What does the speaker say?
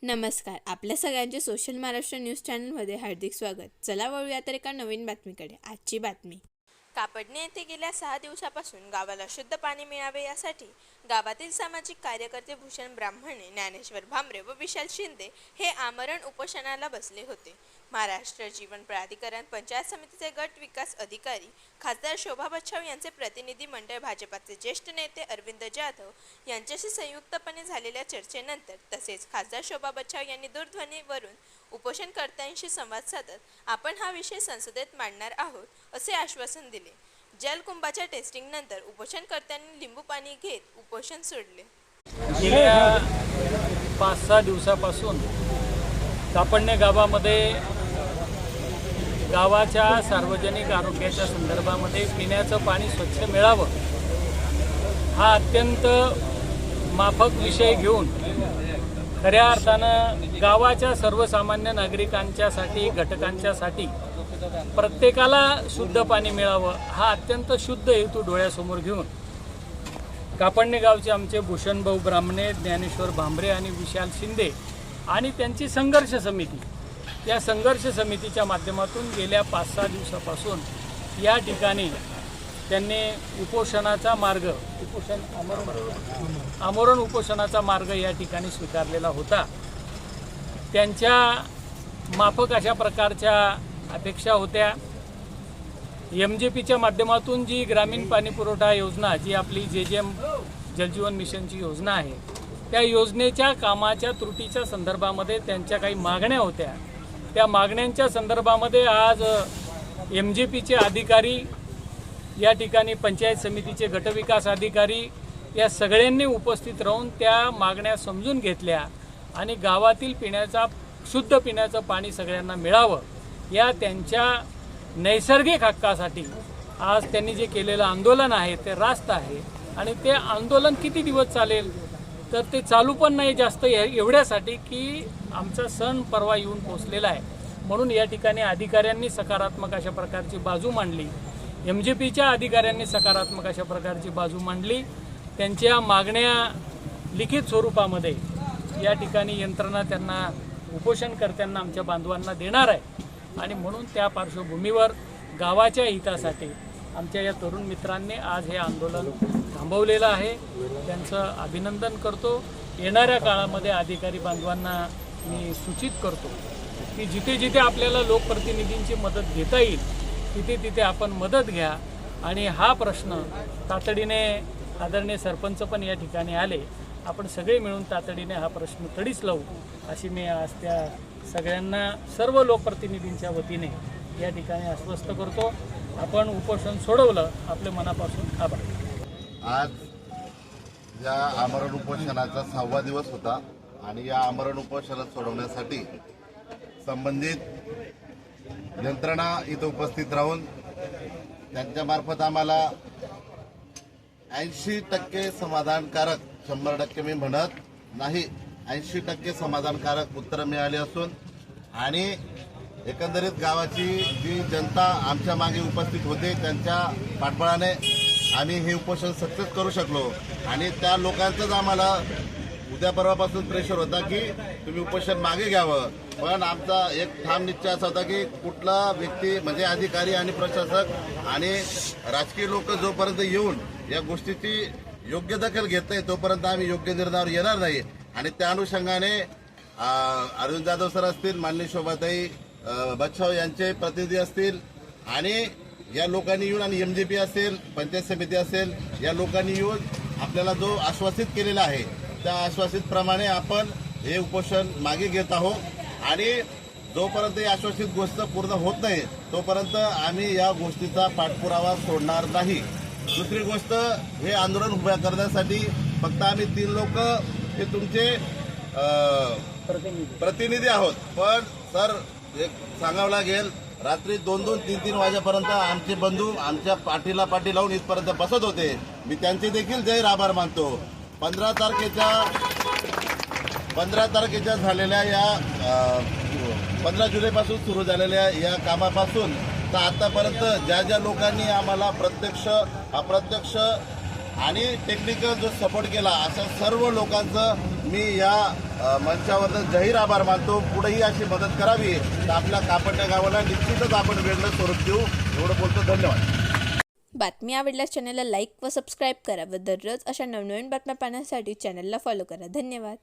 नमस्कार. आपल्या सगळ्यांचे सोशल महाराष्ट्र न्यूज चॅनलमध्ये हार्दिक स्वागत. चला वळूया तर एका नवीन बातमीकडे. आजची बातमी. कापडणे येथे गेल्या 6 दिवसापासून गावाला शुद्ध पाणी मिळावे यासाठी गावातील सामाजिक कार्यकर्ते भूषण ब्राह्मणे, ज्ञानेश्वर भांबरे व विशाल शिंदे हे आमरण उपोषणाला बसले होते. महाराष्ट्र जीवन प्राधिकरण, पंचायत समितीचे गट विकास अधिकारी, खासदार शोभा बच्छाव यांचे प्रतिनिधी मंडळ, भाजपाचे ज्येष्ठ नेते अरविंद जाधव यांच्याशी संयुक्तपणे झालेल्या चर्चेनंतर तसेच खासदार शोभा बच्छाव यांनी दूरध्वनीवरून उपोषणकर्त्यांशी संवाद साधत आपण हा विषय संसदेत मांडणार आहोत असे आश्वासन दिले. जलकुंभाच्या टेस्टिंग नंतर उपोषणकर्त्यांनी लिंबू पाणी घेत उपोषण सोडले. गेल्या 5-6 दिवसापासून कापडणे गावामध्ये गावाच्या सार्वजनिक आरोग्याच्या संदर्भामध्ये पिण्याचं पाणी स्वच्छ मिळावं हा अत्यंत माफक विषय घेऊन खऱ्या अर्थानं गावाच्या सर्वसामान्य नागरिकांच्यासाठी, घटकांच्यासाठी प्रत्येकाला शुद्ध पाणी मिळावं हा अत्यंत शुद्ध हेतू डोळ्यासमोर घेऊन कापडणे गावचे आमचे भूषणभाऊ ब्राह्मणे, ज्ञानेश्वर भांबरे आणि विशाल शिंदे आणि त्यांची संघर्ष समिती, या संघर्ष समितीच्या माध्यमातून गेल्या 5-6 दिवसापासून या ठिकाणी त्यांनी उपोषणाचा मार्ग, आमरण उपोषणाचा मार्ग या ठिकाणी स्वीकारलेला होता. त्यांच्या माफक अशा प्रकारच्या अपेक्षा होत्या. MJPच्या माध्यमातून जी ग्रामीण पाणी पुरवठा योजना, जी आपली JJM जलजीवन मिशनची योजना आहे, त्या योजनेच्या कामाच्या त्रुटीच्या संदर्भामध्ये त्यांच्या काही मागण्या होत्या. त्या मागण्यांच्या संदर्भामध्ये आज MJPचे अधिकारी, या ठिकाणी पंचायत समितीचे गटविकास अधिकारी या सगळ्यांनी उपस्थित राहून त्या मागण्या समजून घेतल्या आणि गावातील शुद्ध पिण्याचं पाणी सगळ्यांना मिळावं या त्यांच्या नैसर्गिक हक्कासाठी आज त्यांनी जे केलेलं आंदोलन आहे ते रास्त आहे. आणि ते आंदोलन किती दिवस चालेल तर ते चालू पण नाही जास्त, एवढ्यासाठी की आमचा सण परवा येऊन पोचलेला आहे. म्हणून या ठिकाणी अधिकाऱ्यांनी सकारात्मक अशा प्रकारची बाजू मांडली, MJPच्या अधिकाऱ्यांनी सकारात्मक अशा प्रकारची बाजू मांडली. त्यांच्या मागण्या लिखित स्वरूपामध्ये या ठिकाणी यंत्रणा त्यांना उपोषणकर्त्यांना, आमच्या बांधवांना देणार आहे. आणि म्हणून त्या पार्श्वभूमीवर गावाच्या हितासाठी आमच्या या तरुण मित्रांनी आज हे आंदोलन थांबवलेलं आहे. त्यांचं अभिनंदन करतो. येणाऱ्या काळामध्ये अधिकारी बांधवांना मी सूचित करतो की जिथे जिथे आपल्याला लोकप्रतिनिधींची मदत घेता येईल तिथे तिथे आपण मदत घ्या आणि हा प्रश्न तातडीने, आदरणीय सरपंच पण या ठिकाणी आले, आपण सगळे मिळून तातडीने हा प्रश्न तडीस लावू अशी मी आज त्या सगळ्यांना, सर्व लोकप्रतिनिधींच्या वतीने या ठिकाणी आश्वस्त करतो. आपण उपोषण सोडवलं, आपले मनापासून आभार. आज या आमरण उपोषणाचा 6वा दिवस होता आणि या आमरण उपोषण सोडवण्यासाठी संबंधित यंत्रणा इथं उपस्थित राहून त्यांच्या मार्फत आम्हाला 80% समाधानकारक, 100% मी म्हणत नाही, 80% समाधानकारक उत्तरं मिळाली असून आणि एकंदरीत गावाची जी जनता आमच्या मागे उपस्थित होते त्यांच्या पाठबळाने आम्ही हे उपोषण सक्सेस करू शकलो. आणि त्या लोकांचंच आम्हाला उद्या परवापासून प्रेशर होता की तुम्ही उपोषण मागे घ्यावं. पण आमचा एक ठाम निश्चय असा होता की कुठला व्यक्ती म्हणजे अधिकारी आणि प्रशासक आणि राजकीय लोक जोपर्यंत येऊन या गोष्टीची योग्य दखल घेत नाही तोपर्यंत आम्ही योग्य निर्णयावर येणार नाही. आणि त्या अनुषंगाने अरविंद जाधव सर असतील, माननीय शोभाताई बच्छाव यांचे प्रतिनिधी असतील आणि या लोकांनी येऊन, आणि MJP असेल, पंचायत समिती असेल, या लोकांनी येऊन आपल्याला जो आश्वासित केलेला आहे त्या आश्वासित प्रमाणे आपण हे उपोषण मागे घेत आहोत. आणि जोपर्यंत ही आश्वासित गोष्ट पूर्ण होत नाही तोपर्यंत आम्ही या गोष्टीचा पाठपुरावा सोडणार नाही. दुसरी गोष्ट, हे आंदोलन उभं करण्यासाठी फक्त आम्ही 3 लोक हे तुमचे प्रतिनिधी आहोत. पण सर, एक सांगावं लागेल, रात्री 2-2, 3-3 वाजेपर्यंत आमचे बंधू आमच्या पाठीला पाठी लावून इथपर्यंत बसत होते. मी त्यांचे देखील जाहीर आभार मानतो. 15 तारखेच्या झालेल्या या 15 जुलैपासून सुरू झालेल्या या कामापासून तर आतापर्यंत ज्या ज्या लोकांनी आम्हाला प्रत्यक्ष, अप्रत्यक्ष आणि टेक्निकल जो सपोर्ट केला अशा सर्व लोकांचं मी या मंचावरनं जाहीर आभार मानतो. पुढेही अशी मदत करावी तर आपल्या कापडण्या गावाला निश्चितच आपण वेगळं स्वरूप देऊ. एवढं बोलतो. धन्यवाद. बातमी आवडल्यास चॅनलला लाईक व सबस्क्राईब करा व दररोज अशा नवनवीन बातम्या पाहण्यासाठी चॅनलला फॉलो करा. धन्यवाद.